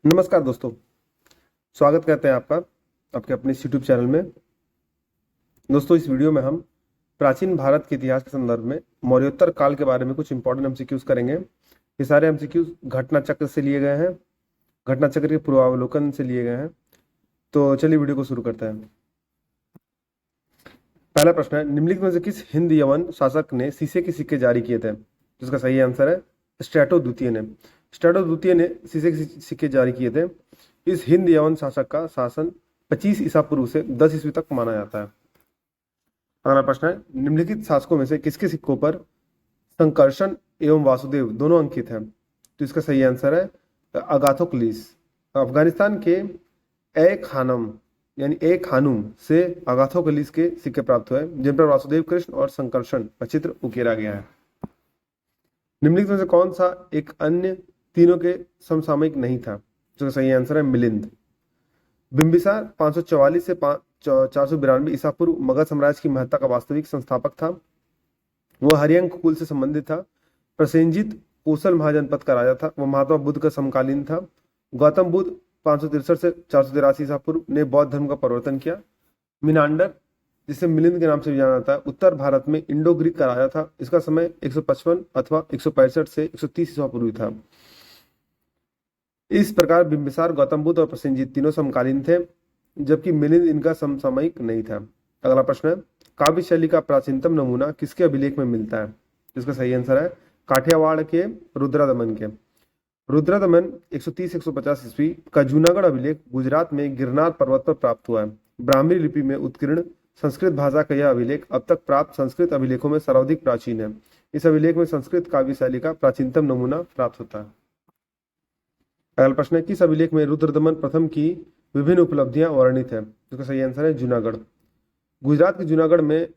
नमस्कार दोस्तों, स्वागत करते हैं आपका आपके अपने इस यूट्यूब चैनल में। दोस्तों, इस वीडियो में हम प्राचीन भारत के इतिहास के संदर्भ में मौर्योत्तर काल के बारे में कुछ इंपॉर्टेंट एमसीक्यूज करेंगे। ये सारे एमसीक्यूज घटना चक्र से लिए गए हैं, घटना चक्र के पूर्वावलोकन से लिए गए हैं। तो चलिए वीडियो को शुरू करते हैं। पहला प्रश्न है, निम्नलिखित में से किस हिंद यवन शासक ने शीशे के सिक्के जारी किए थे? जिसका सही आंसर है स्ट्रैटो द्वितीय ने। स्ट्रैटो द्वितीय ने शीशे के सिक्के जारी किए थे। इस हिंद यवन शासक का शासन 25 ईसा पूर्व से 10 ईस्वी तक माना जाता है। अगला प्रश्न है, निम्नलिखित शासकों में से किसके सिक्कों पर संकर्षण एवं वासुदेव दोनों अंकित हैं? तो इसका सही आंसर है अगाथोक्लिस। अफगानिस्तान के ए खानम यानी ए खानुम से अगाथोक्लिस के सिक्के प्राप्त हुए जिन पर वासुदेव कृष्ण और संकर्षण का चित्र उकेरा गया है। निम्नलिखित में से कौन सा एक अन्य तीनों के समसामयिक नहीं था? जो सही आंसर है मिलिंद। बिंबिसार 544 से 492 ईसा पूर्व मगध साम्राज्य की महत्ता का वास्तविक संस्थापक था। वह हरियंक कुल से संबंधित था। प्रसेनजित कोसल महाजनपद का राजा था। वह महात्मा बुद्ध का समकालीन था। गौतम बुद्ध 563 से 483 ईसा पूर्व ने बौद्ध धर्म का प्रवर्तन किया। मिनांडर, जिसे मिलिंद के नाम से भी जाना जाता है, उत्तर भारत में इंडो ग्रीक का राजा था। इसका समय 155 अथवा 165 से 130 ईसा पूर्व था। इस प्रकार बिंबिसार, गौतम बुद्ध और प्रसेनजीत तीनों समकालीन थे, जबकि मिलिंद इनका समसामयिक नहीं था। अगला प्रश्न है, काव्य शैली का प्राचीनतम नमूना किसके अभिलेख में मिलता है? इसका सही आंसर है काठियावाड़ के रुद्रदमन के। रुद्रदमन 130-150 ईस्वी का जूनागढ़ अभिलेख गुजरात में गिरनार पर्वत पर प्राप्त हुआ है। ब्राह्मी लिपि में उत्कीर्ण संस्कृत भाषा का यह अभिलेख अब तक प्राप्त संस्कृत अभिलेखों में सर्वाधिक प्राचीन है। इस अभिलेख में संस्कृत काव्य शैली का प्राचीनतम नमूना प्राप्त होता है। अगला प्रश्न है, किस अभिलेख में रुद्रदमन प्रथम की विभिन्न उपलब्धियां वर्णित है? इसका सही आंसर है जूनागढ़। गुजरात के जूनागढ़ में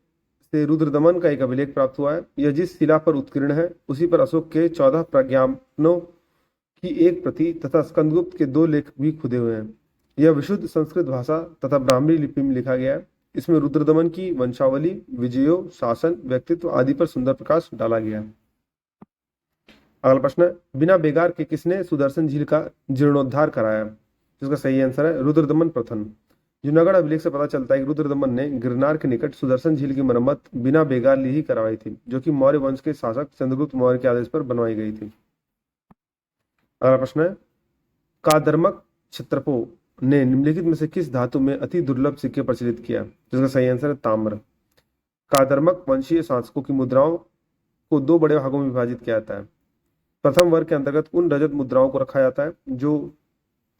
से रुद्रदमन का एक अभिलेख प्राप्त हुआ है। यह जिस शिला पर उत्कीर्ण है उसी पर अशोक के 14 प्रज्ञापनों की एक प्रति तथा स्कंदगुप्त के 2 लेख भी खुदे हुए हैं। यह विशुद्ध संस्कृत भाषा तथा ब्राह्मी लिपि में लिखा गया है। इसमें रुद्रदमन की वंशावली, विजयों, शासन, व्यक्तित्व आदि पर सुंदर प्रकाश डाला गया है। अगला प्रश्न है, बिना बेगार के किसने सुदर्शन झील का जीर्णोद्धार कराया? जिसका सही आंसर है रुद्रदमन प्रथम। जूनागढ़ अभिलेख से पता चलता है कि रुद्रदमन ने गिरनार के निकट सुदर्शन झील की मरम्मत बिना बेगार ली ही करवाई थी, जो कि मौर्य वंश के शासक चंद्रगुप्त मौर्य के आदेश पर बनवाई गई थी। अगला प्रश्न है, कादर्मक क्षत्रपो ने निम्नलिखित में से किस धातु में अति दुर्लभ सिक्के प्रचलित किया? जिसका सही आंसर है ताम्र। कादर्मक वंशीय शासकों की मुद्राओं को 2 बड़े भागों में विभाजित किया जाता है। प्रथम वर्ग के अंतर्गत उन रजत मुद्राओं को रखा जाता है जो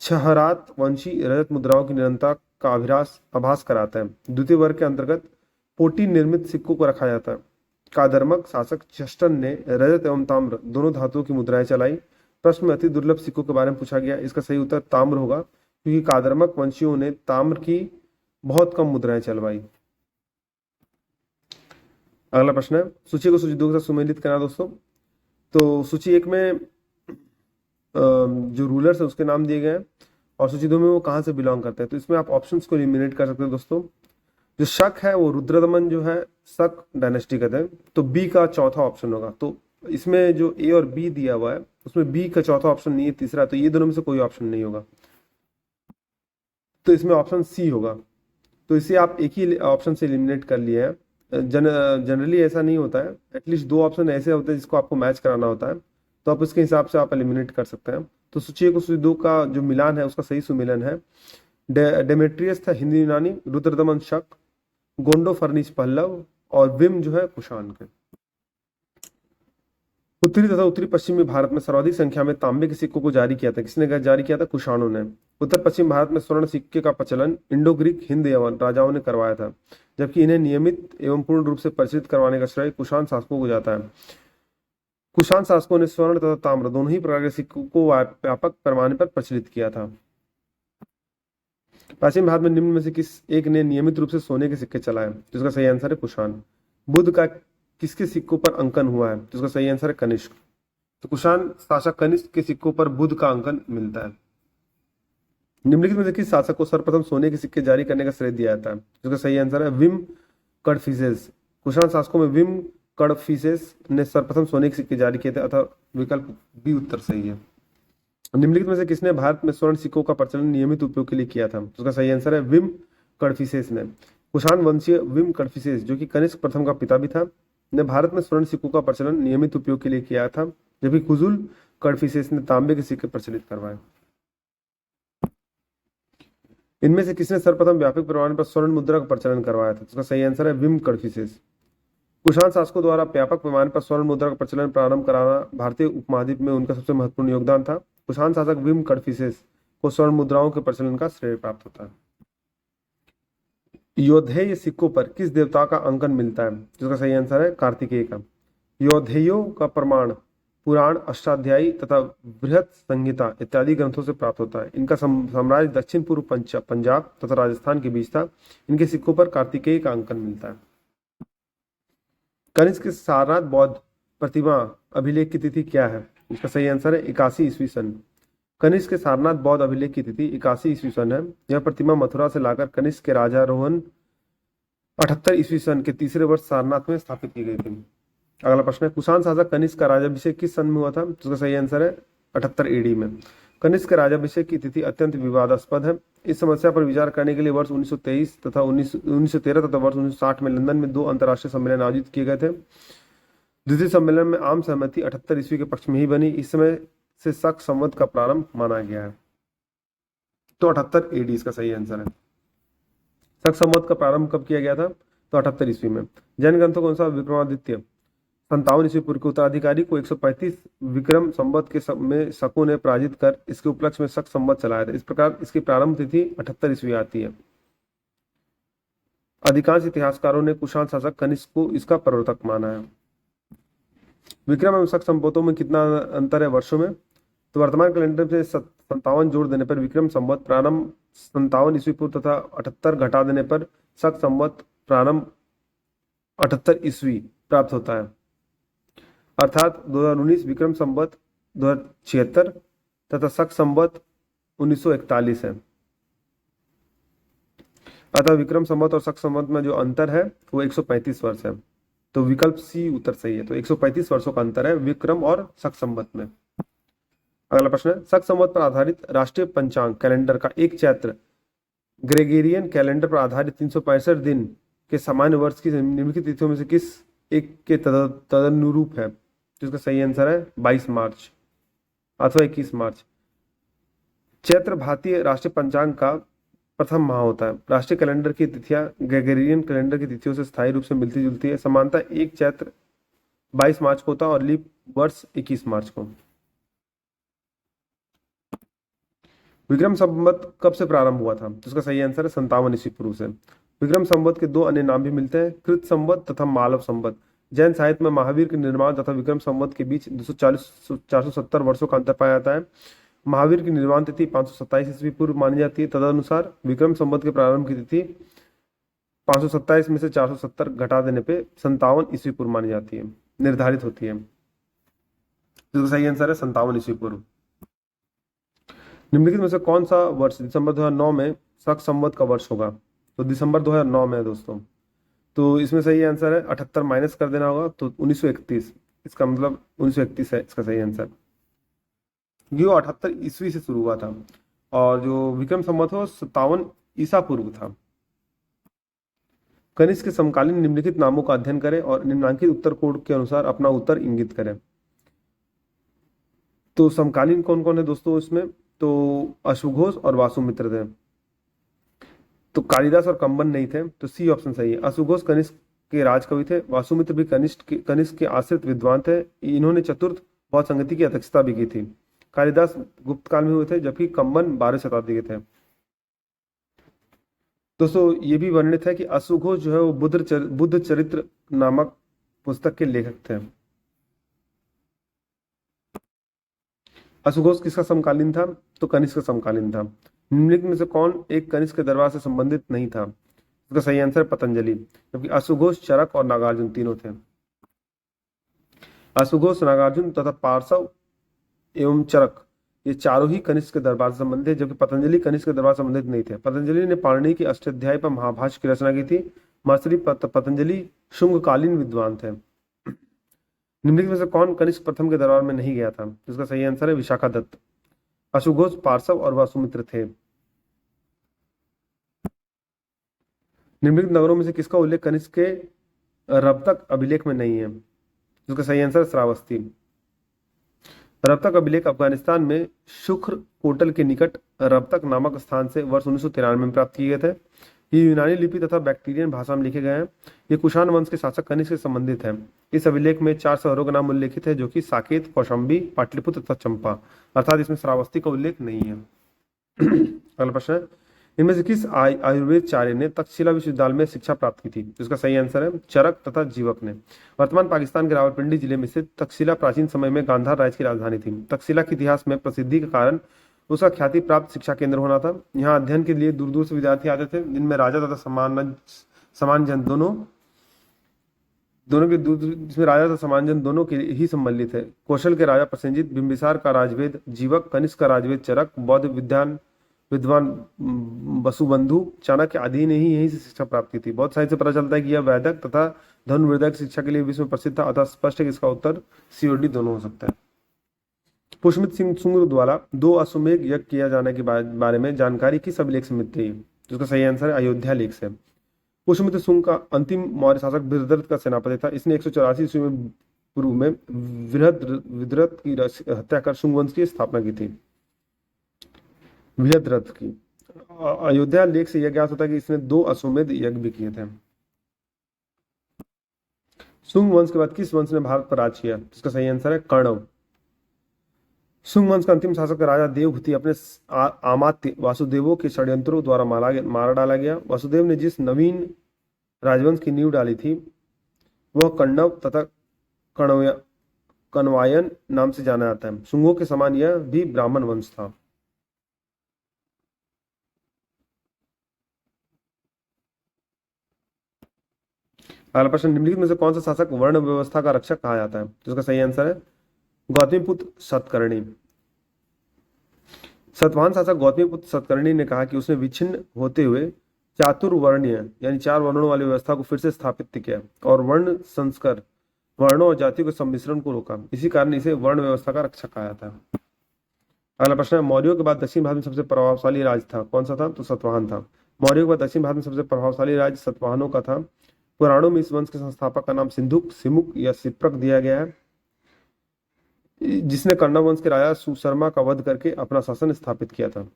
छहरात वंशी रजत मुद्राओं की निरंतरता का आभास कराता है। द्वितीय वर्ग के अंतर्गत पोटी निर्मित सिक्कों को रखा जाता है। कादर्मक शासक चष्टन ने रजत एवं ताम्र दोनों धातुओं की मुद्राएं चलाई। प्रश्न में अति दुर्लभ सिक्कों के बारे में पूछा गया। इसका सही उत्तर ताम्र होगा, क्योंकि कादर्मक वंशियों ने ताम्र की बहुत कम मुद्राएं चलवाई। अगला प्रश्न है, सूची को सूची 2 के साथ सुमेलित करना दोस्तों। तो सूची 1 में जो रूलर्स है उसके नाम दिए गए हैं और सूची 2 में वो कहाँ से बिलोंग करते हैं। तो इसमें आप ऑप्शंस को एलिमिनेट कर सकते हैं दोस्तों। जो शक है वो रुद्रदमन जो है शक डायनेस्टी कहते हैं, तो बी का चौथा ऑप्शन होगा। तो इसमें जो ए और बी दिया हुआ है उसमें बी का चौथा ऑप्शन नहीं है, तीसरा, तो ये दोनों में से कोई ऑप्शन नहीं होगा। तो इसमें ऑप्शन सी होगा। तो इसे आप एक ही ऑप्शन से एलिमिनेट कर लिए हैं। जनरली ऐसा नहीं होता है, एटलीस्ट 2 ऑप्शन ऐसे होते हैं जिसको आपको मैच कराना होता है, तो आप उसके हिसाब से आप एलिमिनेट कर सकते हैं। तो सूची 1 और सूची 2 का जो मिलान है उसका सही सुमेलन है डेमेट्रियस था हिंदी यूनानी, रुद्रदमन शक, गोंडो फर्निस पल्लव और विम जो है कुषाण के। उत्तरी तथा उत्तरी पश्चिमी भारत में सर्वाधिक संख्या में तांबे के सिक्कों को जारी किया था। किसने जारी किया था? कुषाणों ने। उत्तर पश्चिम भारत में स्वर्ण सिक्के का प्रचलन इंडो ग्रीक हिंद यवन राजाओं ने करवाया था, जबकि इन्हें नियमित एवं पूर्ण रूप से प्रचलित करवाने का श्रेय कुषाण शासकों को जाता है। कुषाण शासकों ने स्वर्ण तथा ताम्र दोनों ही प्रकार के सिक्कों को व्यापक पैमाने पर प्रचलित किया था। प्राचीन भारत में निम्न में से किस एक ने नियमित रूप से सोने के सिक्के चलाए? जिसका सही आंसर है कुषाण। बुद्ध का किसके सिक्कों पर अंकन हुआ है? जिसका सही आंसर है कनिष्क। तो कुषाण शासक कनिष्क के सिक्कों पर बुद्ध का अंकन मिलता है। निम्नलिखित में से किस शासक को सर्वप्रथम सोने के सिक्के जारी करने का श्रेय दिया जाता है? जिसका सही आंसर है विम कडफिसेस। कुषाण शासकों में विम कडफिसेस ने सर्वप्रथम सोने के सिक्के जारी किए थे, अतः विकल्प बी उत्तर सही है। निम्नलिखित में से किसने भारत में स्वर्ण सिक्कों का प्रचलन नियमित उपयोग के लिए किया था? तो उसका सही आंसर है विम कडफिसेस ने। कुषाण वंशीय विम कडफिसेस, जो कि कनिष्क प्रथम का पिता भी था, ने भारत में स्वर्ण सिक्कों का प्रचलन नियमित उपयोग के लिए किया था, जबकि कुजुल कडफिसेस ने तांबे के सिक्के प्रचलित करवाए। इनमें से किसने सर्वप्रथम व्यापक पैमाने पर स्वर्ण मुद्रा का प्रचलन करवाया था? तो उसका सही आंसर है विम कडफिसेस। कुषाण शासकों द्वारा व्यापक पैमाने पर स्वर्ण मुद्रा का प्रचलन प्रारंभ कराना भारतीय उपमहाद्वीप में उनका सबसे महत्वपूर्ण योगदान था। कुषाण शासक विम कडफिसेस को स्वर्ण मुद्राओं के प्रचलन का श्रेय प्राप्त होता है। योधेय सिक्कों पर किस देवता का अंकन मिलता है? जिसका सही आंसर है कार्तिकेय का। योधेयों का प्रमाण पुराण, अष्टाध्यायी तथा बृहत संहिता इत्यादि ग्रंथों से प्राप्त होता है। इनका साम्राज्य दक्षिण पूर्व पंजाब तथा राजस्थान के बीच था। इनके सिक्कों पर कार्तिकेय का अंकन मिलता है। कनिष्क के सारनाथ बौद्ध प्रतिमा अभिलेख की तिथि क्या है? इसका सही आंसर है 81 ईस्वी सन। कनिष्क के सारनाथ बौद्ध अभिलेख की तिथि 81 ईस्वी सन है। यह प्रतिमा मथुरा से लाकर कनिष्क के राजा रोहन 78 ईस्वी सन के तीसरे वर्ष सारनाथ में स्थापित की गई थी। अगला प्रश्न है, कुषाण शासक कनिष्क का राज्याभिषेक किस सन में हुआ था? तो उसका सही आंसर है 78 एडी में। कनिष्क के राज्याभिषेक की तिथि अत्यंत विवादास्पद है। इस समस्या पर विचार करने के लिए वर्ष 1923 तथा 1913 तथा वर्ष 1960 में लंदन में 2 अंतर्राष्ट्रीय सम्मेलन आयोजित किए गए थे। द्वितीय सम्मेलन में आम सहमति 78 ईस्वी के पक्ष में ही बनी। इस समय से शक संवत का प्रारंभ माना गया है। तो 78 एडी इसका सही आंसर है। शक संवत का प्रारंभ कब किया गया था? तो 78 ईस्वी में। जैन ग्रंथों के अनुसार विक्रमादित्य 57 ईस्वी पूर्व के उत्तराधिकारी को 135 विक्रम संवत के में शकों ने पराजित कर इसके उपलक्ष्य में शक संवत चलाया था। इस प्रकार इसकी प्रारंभ तिथि 78 ईस्वी आती है। अधिकांश इतिहासकारों ने कुषाण शासक कनिष्क को इसका प्रवर्तक माना है। विक्रम एवं शक संवतों में कितना अंतर है वर्षों में? तो वर्तमान कैलेंडर से 57 जोड़ देने पर विक्रम संवत प्रारंभ 57 ईस्वी पूर्व तथा 78 घटा देने पर शक संवत प्रारंभ 78 ईस्वी प्राप्त होता है। अर्थात 2019 विक्रम संवत 2076 तथा शक संवत 1941 है। अतः विक्रम संवत और शक संवत में जो अंतर है वो 135 वर्ष है। तो विकल्प सी उत्तर सही है। तो 135 वर्षों का अंतर है विक्रम और शक संवत में। अगला प्रश्न है, शक संवत पर आधारित राष्ट्रीय पंचांग कैलेंडर का एक चैत्र ग्रेगोरियन कैलेंडर पर आधारित 365 दिन के सामान्य वर्ष की निम्नलिखित तिथियों में से किस एक के तदनुरूप है? जिसका सही आंसर है 22 मार्च अथवा 21 मार्च। चैत्र भारतीय राष्ट्रीय पंचांग का प्रथम माह होता है। राष्ट्रीय कैलेंडर की तिथियां ग्रेगोरियन कैलेंडर की तिथियों से स्थायी रूप से मिलती जुलती है। समानता एक चैत्र 22 मार्च को होता है और लीप वर्ष 21 मार्च को। विक्रम संवत कब से प्रारंभ हुआ था? तो उसका सही आंसर है 57 ईस्वी पूर्व से। विक्रम संवत के 2 अन्य नाम भी मिलते हैं, कृत संवत तथा मालव संवत। जैन साहित्य में महावीर के निर्माण तथा विक्रम संवत के बीच 470 वर्षों का अंतर पाया जाता है। महावीर की निर्माण तिथि 527 ईस्वी पूर्व मानी जाती है। तदनुसार विक्रम संवत के प्रारंभ की तिथि 527 में से 470 घटा देने पे 57 ईस्वी पूर्व मानी जाती है, निर्धारित होती है। तो सही आंसर है 57 ईस्वी पूर्व। निम्नलिखित में से कौन सा वर्ष दिसंबर 2009 में शक संवत का वर्ष होगा? तो दिसंबर 2009 में है दोस्तों। तो इसमें सही आंसर है 78 माइनस कर देना होगा, तो 1931। इसका मतलब 1931 है इसका सही आंसर। ये 78 ईस्वी से शुरू हुआ था और जो विक्रम संवत हो 57 ईसा पूर्व था। कनिष्क के समकालीन निम्नलिखित नामों का अध्ययन करें और निम्नांकित उत्तर कोड के अनुसार अपना उत्तर इंगित करें। तो समकालीन कौन कौन है दोस्तों इसमें? तो अश्वघोष और वासुमित्र थे। तो कालिदास और कंबन नहीं थे, तो सी ऑप्शन सही है। अश्वघोष कनिष्क के राजकवि थे। वासुमित्र भी कनिष्क के आश्रित विद्वान थे। इन्होंने चतुर्थ बौद्ध संगति की अध्यक्षता भी की थी। कालिदास गुप्त काल में हुए थे, जबकि कंबन 12वीं शताब्दी के थे। दोस्तों ये भी वर्णित है कि अश्वघोष जो है वो बुद्ध चरित्र नामक पुस्तक के लेखक थे। अश्वघोष किसका समकालीन था? तो कनिष्क का समकालीन था। निम्नलिखित में से कौन एक कनिष्क के दरबार से संबंधित नहीं था? इसका सही आंसर पतंजलि, जबकि अश्वघोष, चरक और नागार्जुन तीनों थे। अश्वघोष, नागार्जुन तथा पार्श्व एवं चरक ये चारों ही कनिष्क के दरबार से संबंधित थे, जबकि पतंजलि कनिष्क के दरबार से संबंधित नहीं थे। पतंजलि ने पाणिनि की अष्टाध्यायी पर महाभाष्य की रचना की थी। महर्षि पतंजलि शुंगकालीन विद्वान थे। निम्नलिखित में से कौन कनिष्क प्रथम के दरबार में नहीं गया था? इसका सही आंसर है विशाखा दत्त। अशुघोष, पार्श्व और वसुमित्र थे। निम्नलिखित नगरों में से किसका उल्लेख कनिष्क के रब अभिलेख में नहीं है? जिसका सही आंसर श्रावस्ती। रबतक अभिलेख अफगानिस्तान में शुक्र कोटल के निकट रबतक नामक स्थान से वर्ष 1993 में प्राप्त किए गए थे। ये यूनानी लिपि तथा बैक्टीरियन भाषा में लिखे गए हैं। ये कुषाण वंश के शासक कनिष्क से संबंधित है। इस अभिलेख में 4 शहरों का नाम उल्लेखित है, जो कि साकेत, कौशाम्बी, पाटलिपुत्र तथा चंपा, अर्थात इसमें श्रावस्ती का उल्लेख नहीं है। अगला प्रश्न है, इनमें से किस आयुर्वेदाचार्य ने तक्षशिला विश्वविद्यालय में शिक्षा प्राप्त की थी? इसका सही आंसर है चरक तथा जीवक ने। वर्तमान पाकिस्तान के रावलपिंडी जिले में स्थित तक्षशिला प्राचीन समय में गांधार राज्य की राजधानी थी। तक्षशिला के इतिहास में प्रसिद्धि के कारण उसका ख्याति प्राप्त शिक्षा केंद्र होना था। यहाँ अध्ययन के लिए दूर दूर से विद्यार्थी आते थे, जिनमें राजा तथा समानजन दोनों के जिसमें राजा तथा समानजन दोनों के ही सम्मिलित है। कौशल के राजा प्रसेनजीत, बिंबिसार का राजवेद जीवक, कनिष्क का राजवेद चरक, बौद्ध विद्वान वसुबंधु, चाणक्य आदि ने ही यहीं से शिक्षा प्राप्त की थी। बहुत साहित्य से पता चलता है कि यह वैदिक तथा धनुर्वेदिक शिक्षा के लिए विश्व में प्रसिद्ध था, अतः स्पष्ट है कि इसका उत्तर सी और डी दोनों हो सकता है। पुष्मित सिंह सुंग द्वारा 2 अश्वमेध यज्ञ किया जाने के बारे में जानकारी किस अभिलेख से मिलती है? जिसका सही आंसर है अयोध्या लेख से। पुष्यमित्र शुंग का अंतिम मौर्य शासक बृहद्रथ का सेनापति था। इसने 184 ईस्वी में पूर्व में बृहद्रथ की हत्या कर शुंग वंश की स्थापना की थी। बृहद्रथ की अयोध्या लेख से यह ज्ञात होता है कि इसने 2 अश्वमेध यज्ञ भी किए थे। शुंग वंश के बाद किस वंश ने भारत पर राज किया? इसका सही आंसर है कण्व। शुंग वंश का अंतिम शासक राजा देवभूति अपने आमात्य वासुदेवों के षड्यंत्रों द्वारा मारा डाला गया। वासुदेव ने जिस नवीन राजवंश की नींव डाली थी वह कण्व तथा कण्वायन नाम से जाना जाता है। शुंगों के समान यह भी ब्राह्मण वंश था। अगला प्रश्न, निम्नलिखित में से कौन सा शासक वर्ण व्यवस्था का रक्षक कहा जाता है? तो इसका सही आंसर है गौतमीपुत्र सतकर्णी। सतवाहन शासक गौतमीपुत्र सतकर्णी ने कहा कि उसने विच्छिन्न होते हुए चातुर्वर्णीय यानी 4 वर्णों वाली व्यवस्था को फिर से स्थापित किया और वर्ण संस्कर वर्णों और जातियों के सम्मिश्रण को रोका। इसी कारण इसे वर्ण व्यवस्था का रक्षक कहा जाता है। अगला प्रश्न है, मौर्यों के बाद दक्षिण भारत में सबसे प्रभावशाली राज्य था, कौन सा था? तो सतवाहन था। मौर्यों के बाद दक्षिण भारत में सबसे प्रभावशाली राज्य सतवाहनों का था। पुराणों में इस वंश के संस्थापक का नाम सिंधुक, सिमुक या सिप्रक दिया गया है, जिसने कण्व वंश के राजा सुशर्मा का वध करके अपना शासन स्थापित किया था।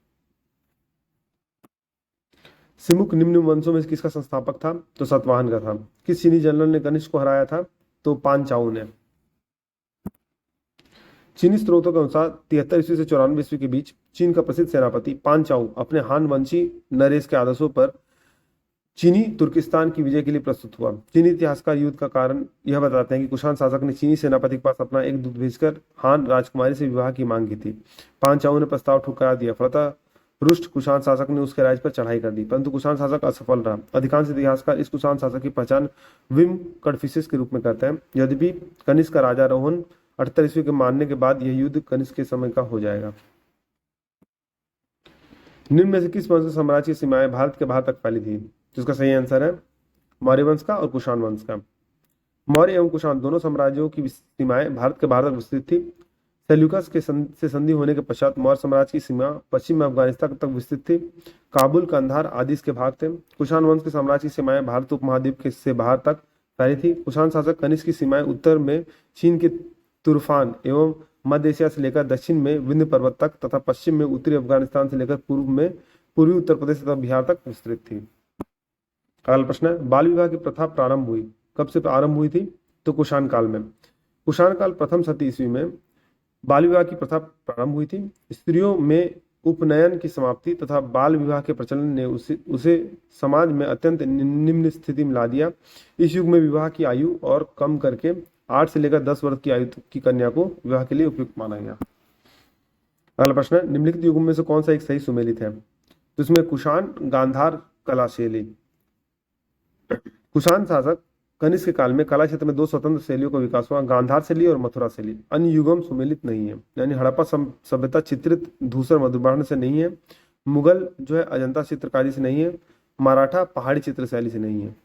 सिमुक निम्न वंशों में किसका संस्थापक था? तो सतवाहन का था। किस चीनी जनरल ने कनिष्क को हराया था? तो पांचाऊ ने। चीनी स्रोतों के अनुसार 73 ईस्वी से 94 ईस्वी के बीच चीन का प्रसिद्ध सेनापति पांचाऊ अपने हान वंशी नरेश के आदेशों पर चीनी तुर्किस्तान की विजय के लिए प्रस्तुत हुआ। चीनी इतिहासकार युद्ध का कारण यह बताते हैं कि कुषाण शासक ने चीनी सेनापति के पास अपना एक दूत भेजकर हान राजकुमारी से विवाह की मांग की थी। पांचाऊ ने प्रस्ताव ठुकरा दिया, फलतः रुष्ट कुषाण शासक ने उसके राज्य पर चढ़ाई कर दी, परंतु कुषाण शासक असफल रहा। अधिकांश इतिहासकार इस कुषाण शासक की पहचान विम कडफिसेस के रूप में करते हैं। यद्यपि कनिष्क का राजा रोहन 78 ईस्वी के मानने के बाद यह युद्ध कनिष्क के समय का हो जाएगा। निम्न में से किस वंश साम्राज्य की सीमाएं भारत के बाहर तक फैली थी? जिसका सही आंसर है मौर्य वंश का और कुषाण वंश का। मौर्य एवं कुषाण दोनों साम्राज्यों की सीमाएं भारत के बाहर तक विस्तृत थी। सेल्यूकस के से संधि होने के पश्चात मौर्य साम्राज्य की सीमा पश्चिम में अफगानिस्तान तक विस्तृत थी। काबुल, कंधार आदि इसके भाग थे। कुषाण वंश के साम्राज्य की सीमाएं भारत उपमहाद्वीप के से बाहर तक फैली थी। कुषाण शासक कनिष्क की सीमाएं उत्तर में चीन के तुर्फान एवं मध्य एशिया से लेकर दक्षिण में विंध्य पर्वत तक तथा पश्चिम में उत्तरी अफगानिस्तान से लेकर पूर्व में पूर्वी उत्तर प्रदेश तथा बिहार तक विस्तृत थी। अगला प्रश्न है, बाल विवाह की प्रथा प्रारंभ हुई, कब से आरंभ हुई थी? तो कुषाण काल में। कुषाण काल प्रथम शती ईस्वी में बाल विवाह की प्रथा प्रारंभ हुई थी। स्त्रियों में उपनयन की समाप्ति तथा बाल विवाह के प्रचलन ने उसे समाज में अत्यंत निम्न स्थिति में ला दिया। इस युग में विवाह की आयु और कम करके 8 से लेकर 10 वर्ष की आयु की कन्या को विवाह के लिए उपयुक्त माना गया। अगला प्रश्न है, निम्नलिखित युगों में से कौन सा एक सही सुमेलित है? तो इसमें कुषाण, गांधार, कला शैली। कुषाण शासक कनिष्क के काल में कला क्षेत्र में 2 स्वतंत्र शैलियों का विकास हुआ, गांधार शैली और मथुरा शैली। अन्य युगम सुमेलित नहीं है, यानी हड़प्पा सभ्यता चित्रित धूसर मधुबाण से नहीं है, मुगल जो है अजंता चित्रकारी से नहीं है, मराठा पहाड़ी चित्र शैली से नहीं है।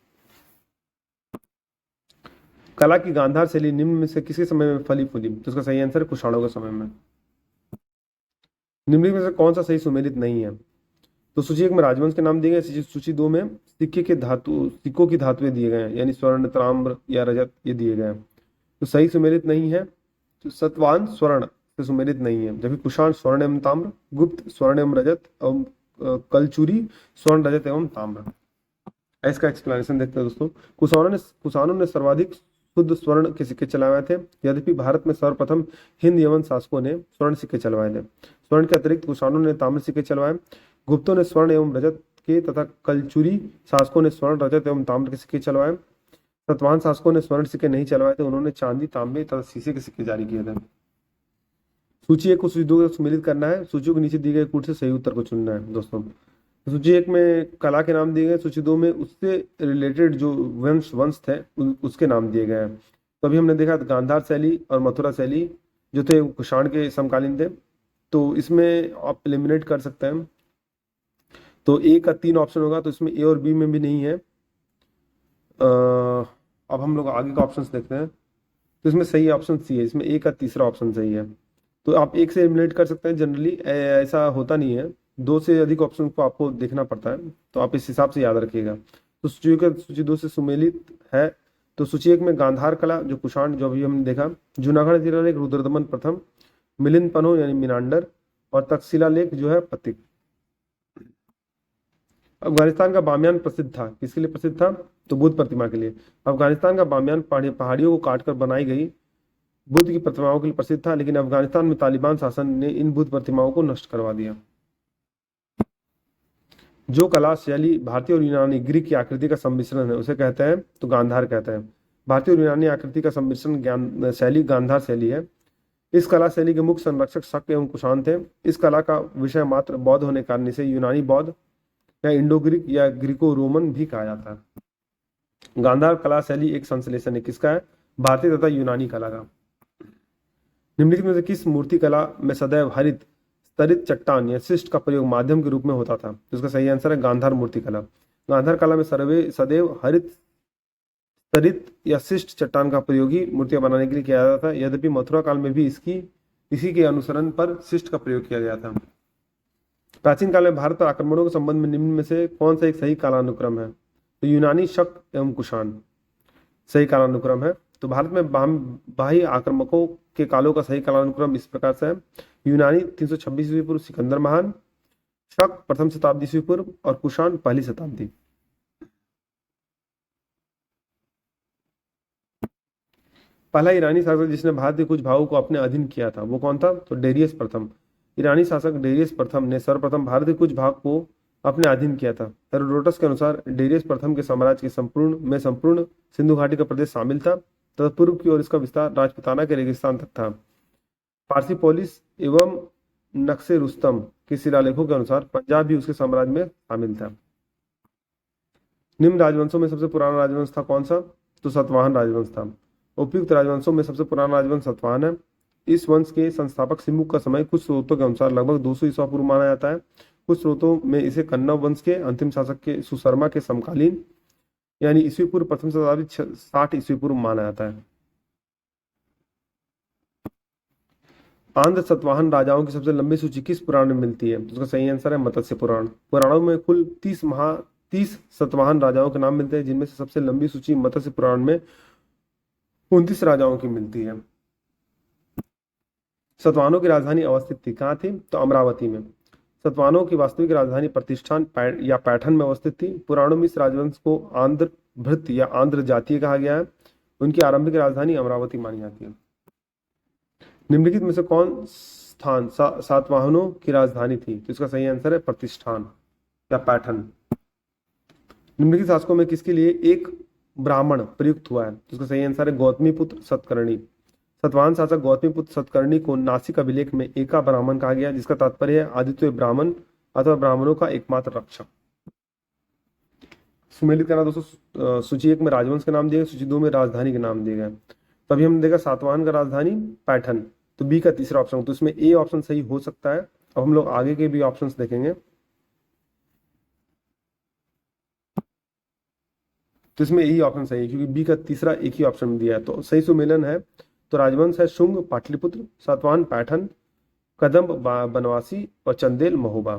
कला की गांधार शैली निम्न में से किसके समय में फली फूली? तो उसका सही आंसर है कुषाणों के समय में। निम्नलिखित में से कौन सा सही सुमेलित नहीं है? तो सूची एक में राजवंश के नाम दिए गए, सूची दो में सिक्कों की धातुएं दिए गए हैं, यानी स्वर्ण, ताम्र या रजत ये दिए गए हैं। तो सही सुमेलित नहीं है तो सतवाहन स्वर्ण से सुमेलित नहीं है, जबकि कुषाण स्वर्ण एवं ताम्र, गुप्त स्वर्ण एवं रजत एवं कलचुरी स्वर्ण, रजत एवं ताम्र। इसका एक्सप्लेनेशन देखते हैं दोस्तों। कुषाणों ने सर्वाधिक शुद्ध स्वर्ण के सिक्के चलवाए थे। यद्यपि भारत में सर्वप्रथम हिंद यवन शासकों ने स्वर्ण सिक्के चलवाए थे। स्वर्ण के अतिरिक्त कुषाणों ने ताम्र सिक्के चलवाए। गुप्तों ने स्वर्ण एवं रजत के तथा कलचुरी शासकों ने स्वर्ण, रजत एवं ताम्र के सिक्के चलवाए। सतवाहन शासकों ने स्वर्ण सिक्के नहीं चलवाए थे, उन्होंने चांदी, तांबे तथा शीशे के सिक्के जारी किए थे। सूची एक को सूची दो को सम्मिलित करना है। सूचियों के नीचे दिए गए कूट से सही उत्तर को चुनना है दोस्तों। सूची एक में कला के नाम दिए गए, सूची दो में उससे रिलेटेड जो वंश थे उसके नाम दिए गए हैं। तो अभी हमने देखा गांधार शैली और मथुरा शैली जो थे कुषाण के समकालीन थे, तो इसमें आप एलिमिनेट कर सकते हैं। तो ए का 3 ऑप्शन होगा, तो इसमें ए और बी में भी नहीं है। अब हम लोग आगे का ऑप्शन देखते हैं। तो इसमें सही ऑप्शन सी है, इसमें ए का तीसरा ऑप्शन सही है। तो आप एक से एलिमिनेट कर सकते हैं, जनरली ऐसा होता नहीं है, 2 से अधिक ऑप्शन को आपको देखना पड़ता है, तो आप इस हिसाब से याद रखिएगा। तो सूची 2 से सुमेलित है। तो सूची एक में गांधार कला जो कुषाण जो अभी हमने देखा, जूनागढ़ जिला लेख रुद्रदमन प्रथम, मिलिंद पन्हो यानी मिनांडर, और तक्षशिला लेख जो है पथिक। अफगानिस्तान का बामियान प्रसिद्ध था, किसके लिए प्रसिद्ध था? तो बुद्ध प्रतिमा के लिए। अफगानिस्तान का बामियान पहाड़ियों को काटकर बनाई गई बुद्ध की प्रतिमाओं के लिए प्रसिद्ध था, लेकिन अफगानिस्तान में तालिबान शासन ने इन बुद्ध प्रतिमाओं को नष्ट करवा दिया। जो कला शैली भारतीय और यूनानी ग्रीक की आकृति का सम्मिश्रण है उसे कहते हैं, तो गांधार कहते हैं। भारतीय और यूनानी आकृति का सम्मिश्रण शैली गांधार शैली है। इस कला शैली के मुख्य संरक्षक शक एवं कुषाण थे। इस कला का विषय मात्र बौद्ध होने के कारण इसे यूनानी बौद्ध या इंडो ग्रीक या ग्रीको रोमन भी कहा जाता है। गांधार कला शैली एक संश्लेषण है, किसका है? भारतीय तथा यूनानी कला का। निम्नलिखित में से किस मूर्ति कला में सदैव हरित स्तरित चट्टान या शिष्ट का प्रयोग माध्यम के रूप में होता था? तो इसका सही आंसर है गांधार मूर्ति कला। गांधार कला में सदैव हरित स्तरित या शिष्ट चट्टान का प्रयोग ही मूर्तियां बनाने के लिए किया जाता था। यद्यपि मथुरा काल में भी इसी के अनुसरण पर शिष्ट का प्रयोग किया गया था। प्राचीन काल में भारत पर आक्रमणों के संबंध में निम्न में से कौन सा एक सही कालानुक्रम है? तो यूनानी, शक एवं कुषाण सही कालानुक्रम है। तो भारत में बाह्य आक्रमकों के कालों का सही कालानुक्रम इस प्रकार से है। यूनानी 326 ईस्वी पूर्व सिकंदर महान, शक प्रथम शताब्दी ईस्वी पूर्व और कुषाण पहली शताब्दी। पहला ईरानी शासक जिसने भारत के कुछ भागों को अपने अधीन किया था वो कौन था? तो डेरियस प्रथम। ईरानी शासक डेरियस प्रथम ने सर्वप्रथम भारत के कुछ भाग को अपने अधीन किया था। हेरोडोटस के अनुसार डेरियस प्रथम के साम्राज्य के संपूर्ण सिंधु घाटी का प्रदेश शामिल था तथा पूर्व की ओर इसका विस्तार राजपुताना के रेगिस्तान तक था। फारसी पोलिस एवं नक्शे रुस्तम के शिलालेखों के अनुसार पंजाब भी उसके साम्राज्य में शामिल था। निम्न राजवंशों में सबसे पुराना राजवंश था कौन सा? तो सतवाहन राजवंश था। उपयुक्त राजवंशों में सबसे पुराना राजवंश सतवाहन है। इस वंश के संस्थापक सिमुक का समय कुछ स्रोतों के अनुसार लगभग 200 ईसा पूर्व माना जाता है। कुछ स्रोतों में इसे कन्नव वंश के अंतिम शासक के सुशर्मा के समकालीन यानी ईस्वी पूर्व प्रथम शताब्दी 60 ईस्वी पूर्व माना जाता है। आंध्र सतवाहन राजाओं की सबसे लंबी सूची किस पुराण में मिलती है? तो उसका सही आंसर है मत्स्य पुराण। पुराणों में कुल 30 सतवाहन राजाओं के नाम मिलते हैं, जिनमें से सबसे लंबी सूची मत्स्य पुराण में 29 राजाओं की मिलती है। सतवाहनों की राजधानी अवस्थित थी, कहाँ थी? तो अमरावती में। सतवाहनों की वास्तविक राजधानी प्रतिष्ठान या पैठन में अवस्थित थी। पुराणों में इस राजवंश को आंध्र भृत्य या आंध्र जातीय कहा गया है। उनकी आरंभिक राजधानी अमरावती मानी जाती है। निम्नलिखित में से कौन स्थान सातवाहनों की राजधानी थी? तो इसका सही आंसर है प्रतिष्ठान या पैठन। निम्नलिखित शासकों में किसके लिए एक ब्राह्मण प्रयुक्त हुआ है? तो इसका सही आंसर है गौतमी पुत्र सतकर्णी। सतवाहन शासक गौतमी पुत्र सतकर्णी को नासिक अभिलेख में एका ब्राह्मण कहा गया, जिसका तात्पर्य है आदित्य ब्राह्मण अथवा ब्राह्मणों का एकमात्र रक्षक। सुमेलित करना दोस्तों। सूची एक में राजवंश के नाम दिए गए, सूची 2 में राजधानी के नाम दिए गए। तभी हमने देखा सातवाहन का राजधानी पैठन, तो बी का तीसरा ऑप्शन, तो इसमें ए ऑप्शन सही हो सकता है। अब हम लोग आगे के भी ऑप्शंस देखेंगे। तो इसमें यही ऑप्शन सही है क्योंकि बी का तीसरा एक ही ऑप्शन दिया है, तो सही सुमेलन है। तो राजवंश है शुंग पाटलिपुत्र, सातवाहन पैठन, कदम्ब बनवासी और चंदेल महोबा।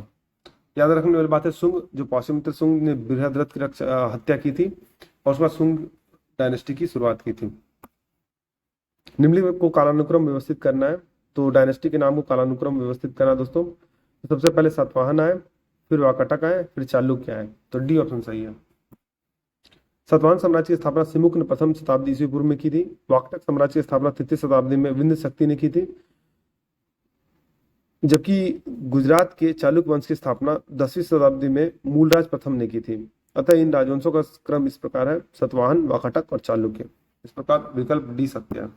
याद रखने वाली बात है, सुंग जो पाशुमित्र सुंग ने बृहद्रथ की हत्या की थी और उसके बाद सुंग डायनेस्टी की शुरुआत की थी। निम्नलिखित को कालानुक्रम व्यवस्थित करना है, तो डायनेस्टी के नाम को कालानुक्रम व्यवस्थित करना है दोस्तों। तो सबसे पहले सातवाहन आए, फिर वाकाटक आए, फिर चालुक्य आए, तो डी ऑप्शन सही है। सातवाहन साम्राज्य की स्थापना सिमुक ने प्रथम शताब्दी ईस्वी पूर्व में की थी। वाकाटक साम्राज्य की स्थापना तृतीय शताब्दी में विंध्य शक्ति ने की थी, जबकि गुजरात के चालुक्य वंश की स्थापना 10वीं शताब्दी में मूलराज प्रथम ने की थी। अतः इन राजवंशों का क्रम इस प्रकार है, सातवाहन, वाकाटक और चालुक्य। इस प्रकार विकल्प डी सत्य है।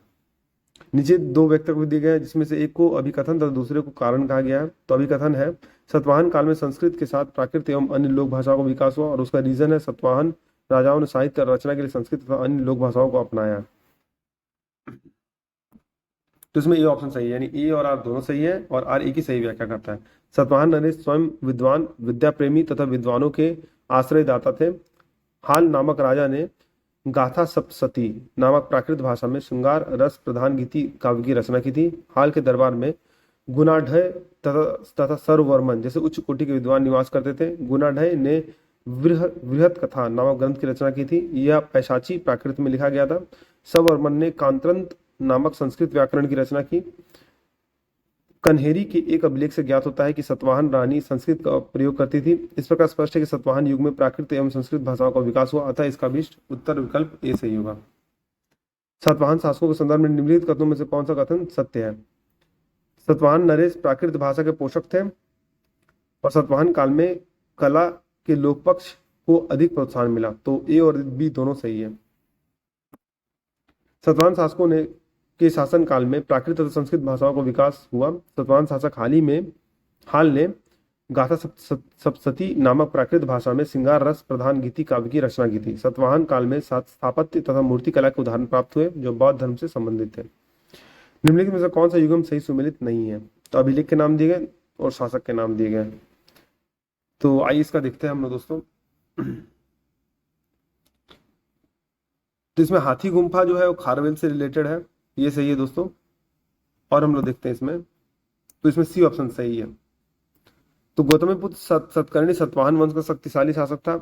नीचे दो वक्तव्य दिए गए हैं, जिसमें से एक को अभिकथन तथा दूसरे को कारण कहा गया है। तो अभिकथन है, सातवाहन काल में संस्कृत के साथ प्राकृत एवं अन्य लोक भाषाओं का विकास हुआ, और उसका रीजन है सातवाहन राजाओं ने साहित्य और रचना के लिए संस्कृत तथा अन्य लोक भाषाओं को अपनाया। तो इसमें ए ऑप्शन सही है, यानी ए और आर दोनों सही है, और आर एक ही सही व्याख्या करता है। सातवाहन नरेश स्वयं विद्वान, विद्या प्रेमी तथा विद्वानों के आश्रयदाता थे। हाल नामक राजा ने गाथा सप्तशती नामक प्राकृत भाषा में श्रृंगार रस प्रधान गीति काव्य की रचना की थी। हाल के दरबार में गुणाढ़य तथा सर्ववर्मन जैसे उच्च कोटि के विद्वान निवास करते थे। गुणाढ़य ने बृहत कथा नामक ग्रंथ की रचना की थी, यह पैशाची प्राकृत में लिखा गया था। सर्ववर्मन ने कांत्रंत नामक संस्कृत व्याकरण की रचना की। कन्हेरी के एक अभिलेख से ज्ञात होता है कि सातवाहन रानी संस्कृत का प्रयोग करती थी। इस प्रकार स्पष्ट है कि सातवाहन युग में प्राकृत एवं संस्कृत भाषाओं का विकास हुआ, अतः इसका अभिष्ट उत्तर विकल्प ए सही होगा। सातवाहन शासकों के संदर्भ में निम्नलिखित कथनों में से कौन सा कथन सत्य है? सातवाहन नरेश प्राकृत भाषा के पोषक थे और सातवाहन काल में कला के लोक पक्ष को अधिक प्रोत्साहन मिला, तो ए और बी दोनों सही है। सातवाहन शासकों ने के शासन काल में प्राकृत तथा संस्कृत भाषाओं का विकास हुआ। सातवाहन शासक हाल ने गाथा सप्तशती नामक प्राकृत भाषा में श्रृंगार रस प्रधान गीति काव्य की रचना की थी। सातवाहन काल में स्थापत्य तथा मूर्ति कला के उदाहरण प्राप्त हुए जो बौद्ध धर्म से संबंधित थे। निम्नलिखित में से कौन सा युगम सही सुमेलित नहीं है? तो अभिलेख के नाम दिए गए और शासक के नाम दिए गए। तो आइए इसका देखते हैं हम लोग दोस्तों। तो इसमें हाथी गुम्फा जो है वो खारवेल से रिलेटेड है, ये सही है दोस्तों। और हम लोग देखते हैं इसमें, तो इसमें सी ऑप्शन सही है। तो गौतमीपुत्र सतकर्णी सातवाहन वंश का शक्तिशाली शासक था।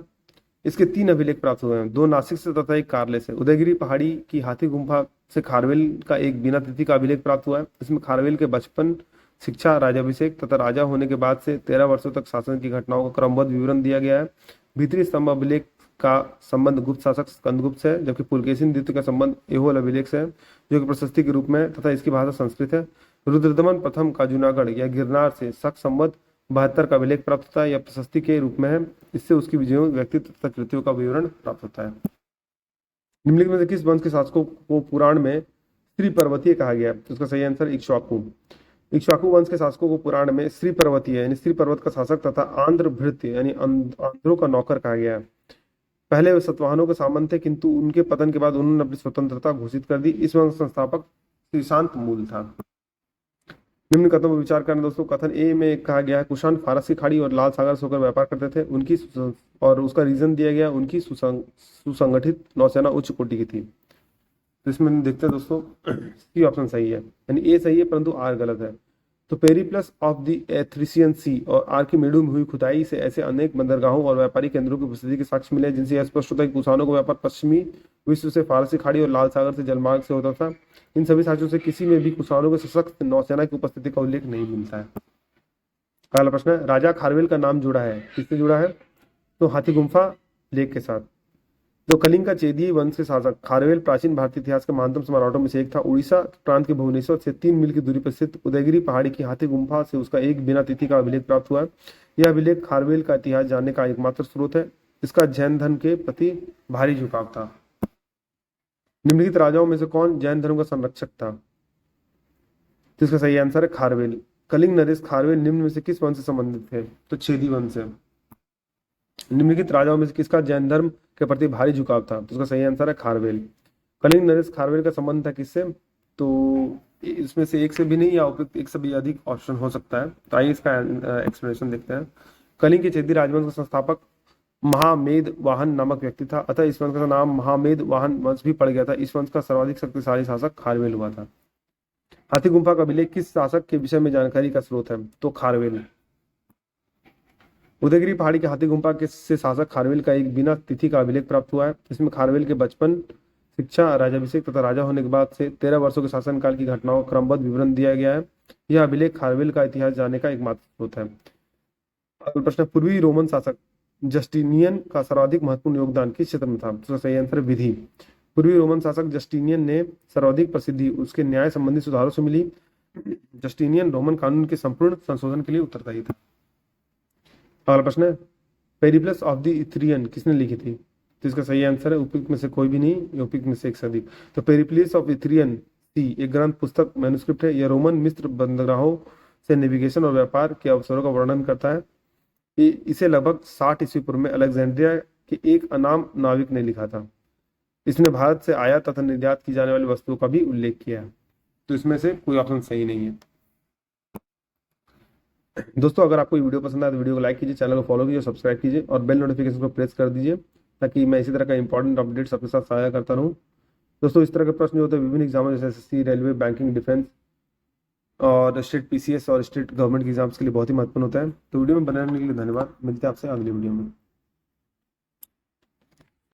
इसके 3 अभिलेख प्राप्त हुए हैं, 2 नासिक से तथा 1 कारले से। उदयगिरी पहाड़ी की हाथी गुम्फा से खारवेल का एक बिना तिथि का अभिलेख प्राप्त हुआ है। इसमें खारवेल के बचपन, शिक्षा, राजाभिषेक तथा राजा होने के बाद से 13 वर्षों तक शासन की घटनाओं का क्रमबद्ध विवरण दिया गया है। भीतरी स्तंभ अभिलेख का संबंध गुप्त शासक स्कंदगुप्त से है, जबकि पुलकेशिन द्वितीय का संबंध एहोल अभिलेख से है जो कि प्रशस्ति के रूप में है तथा इसकी भाषा संस्कृत है। रुद्रदमन प्रथम का जूनागढ़ या गिरनार से शक संबंध 72 का अभिलेख प्राप्त होता है, यह प्रशस्ति के रूप में है। इससे उसकी विजयों, व्यक्तित्व तथा कृतियों का विवरण प्राप्त होता है। निम्नलिखित में से किस वंश के शासकों को पुराण में श्री पर्वतीय कहा गया है? तो उसका सही आंसर इक्ष्वाकु। इक्ष्वाकु वंश के शासकों को पुराण में श्री पर्वतीय यानी श्री पर्वत का शासक तथा आंध्र भृत्य यानी आंध्रों का नौकर कहा गया है। पहले वे सातवाहनों के सामंत थे, किंतु उनके पतन के बाद उन्होंने अपनी स्वतंत्रता घोषित कर दी। इस वंश संस्थापक श्रीशांत मूल था। निम्न कथनों पर विचार करना दोस्तों। कथन ए में कहा गया है कुषाण फारस की खाड़ी और लाल सागर से होकर व्यापार करते थे, उनकी और उसका रीजन दिया गया उनकी सुसंगठित नौसेना उच्च कोटि की थी। तो इसमें देखते हैं दोस्तों, सी ऑप्शन सही है, यानी ए सही है परंतु आर गलत है। तो पेरिप्लस ऑफ द एथ्रिसियन सी और आर्किमेडू में हुई खुदाई से ऐसे अनेक बंदरगाहों और व्यापारिक केंद्रों की उपस्थिति के साक्ष्य मिले जिनसे यह स्पष्ट होता है कि कुषाणों का व्यापार पश्चिमी विश्व से फारसी खाड़ी और लाल सागर से जलमार्ग से होता था। इन सभी साक्ष्यों से किसी में भी कुषाणों के सशक्त नौसेना की उपस्थिति का उल्लेख नहीं मिलता है। अगला प्रश्न है, राजा खारवेल का नाम जुड़ा है, किससे जुड़ा है? तो हाथी गुम्फा लेक के साथ। तो कलिंग का चेदीय वंश के शासक खारवेल प्राचीन भारतीय इतिहास के महानतम सम्राटों में से एक था। उड़ीसा प्रांत के भुवनेश्वर से 3 मील की दूरी पर स्थित उदयगिरी पहाड़ी की हाथी गुम्फा से उसका एक बिना तिथि का अभिलेख प्राप्त हुआ। यह अभिलेख खारवेल का इतिहास जानने का एकमात्र स्रोत है। इसका जैन धर्म के प्रति भारी झुकाव था। निम्नलिखित राजाओं में से कौन जैन धर्म का संरक्षक था? तो इसका सही आंसर है खारवेल। कलिंग नरेश खारवेल निम्न में से किस वंश से संबंधित थे? तो छेदी वंश से। निम्नलिखित राजाओं में से किसका जैन धर्म के प्रति भारी झुकाव था? तो उसका सही आंसर है खारवेल। कलिंग नरेश खारवेल का संबंध था किससे? तो इसमें से एक से भी नहीं या उपयुक्त एक से भी अधिक ऑप्शन हो सकता है। तो आइए इसका एक्सप्लेनेशन देखते हैं। कलिंग के चेदी राजवंश का संस्थापक महामेद वाहन नामक व्यक्ति था, अतः इस वंश का नाम महामेद वाहन वंश भी पड़ गया था। इस वंश का सर्वाधिक शक्तिशाली शासक खारवेल हुआ था। हाथी गुम्फा का अभिलेख किस शासक के विषय में जानकारी का स्रोत है? तो खारवेल। उदयगिरी पहाड़ी के हाथी गुम्फा के से शासक खारवेल का एक बिना तिथि का अभिलेख प्राप्त हुआ है। इसमें खारवेल के बचपन, शिक्षा, राज्याभिषेक तथा राजा होने के बाद से 13 वर्षों के शासनकाल की घटनाओं का क्रमबद्ध विवरण दिया गया है। यह अभिलेख खारवेल का इतिहास जानने का एकमात्र स्रोत है। अगला प्रश्न, पूर्वी रोमन शासक जस्टिनियन का सर्वाधिक महत्वपूर्ण योगदान किस क्षेत्र में था? तो सही आंसर है विधि। पूर्वी रोमन शासक जस्टिनियन ने सर्वाधिक प्रसिद्धि उसके न्याय संबंधी सुधारों से मिली। जस्टिनियन रोमन कानून के संपूर्ण संशोधन के लिए उत्तरदायी था। अगला प्रश्न है, पेरिप्लस ऑफ द इथरियन किसने लिखी थी? तो इसका सही आंसर है उपयुक्त में से कोई भी नहीं, उपयुक्त में से एक से अधिक। तो पेरिप्लस ऑफ इथरियन सी एक ग्रंथ पुस्तक मैन्युस्क्रिप्ट है। यह रोमन मिस्र बंदरगाहों से नेविगेशन और व्यापार के अवसरों का वर्णन करता है। इसे लगभग 60 ईस्वी पूर्व में अलेक्जेंड्रिया के एक अनाम नाविक ने लिखा था। इसने भारत से आयात तथा निर्यात की जाने वाली वस्तुओं का भी उल्लेख किया है। तो इसमें से कोई ऑप्शन सही नहीं है। दोस्तों, अगर आपको ये वीडियो पसंद आए तो वीडियो को लाइक कीजिए, चैनल को फॉलो कीजिए, सब्सक्राइब कीजिए और बेल नोटिफिकेशन को प्रेस कर दीजिए ताकि मैं इसी तरह का इंपॉर्टेंट अपडेट्स आपके साथ साझा करता रहूँ। दोस्तों, इस तरह के प्रश्न जो होते हैं विभिन्न एग्जामों जैसे एसएससी, रेलवे, बैंकिंग, डिफेंस और स्टेट पीसीएस और स्टेट गवर्नमेंट के एग्जाम्स के लिए बहुत ही महत्वपूर्ण होता है। तो वीडियो में बने रहने के लिए धन्यवाद। मिलते हैं आपसे अगली वीडियो में।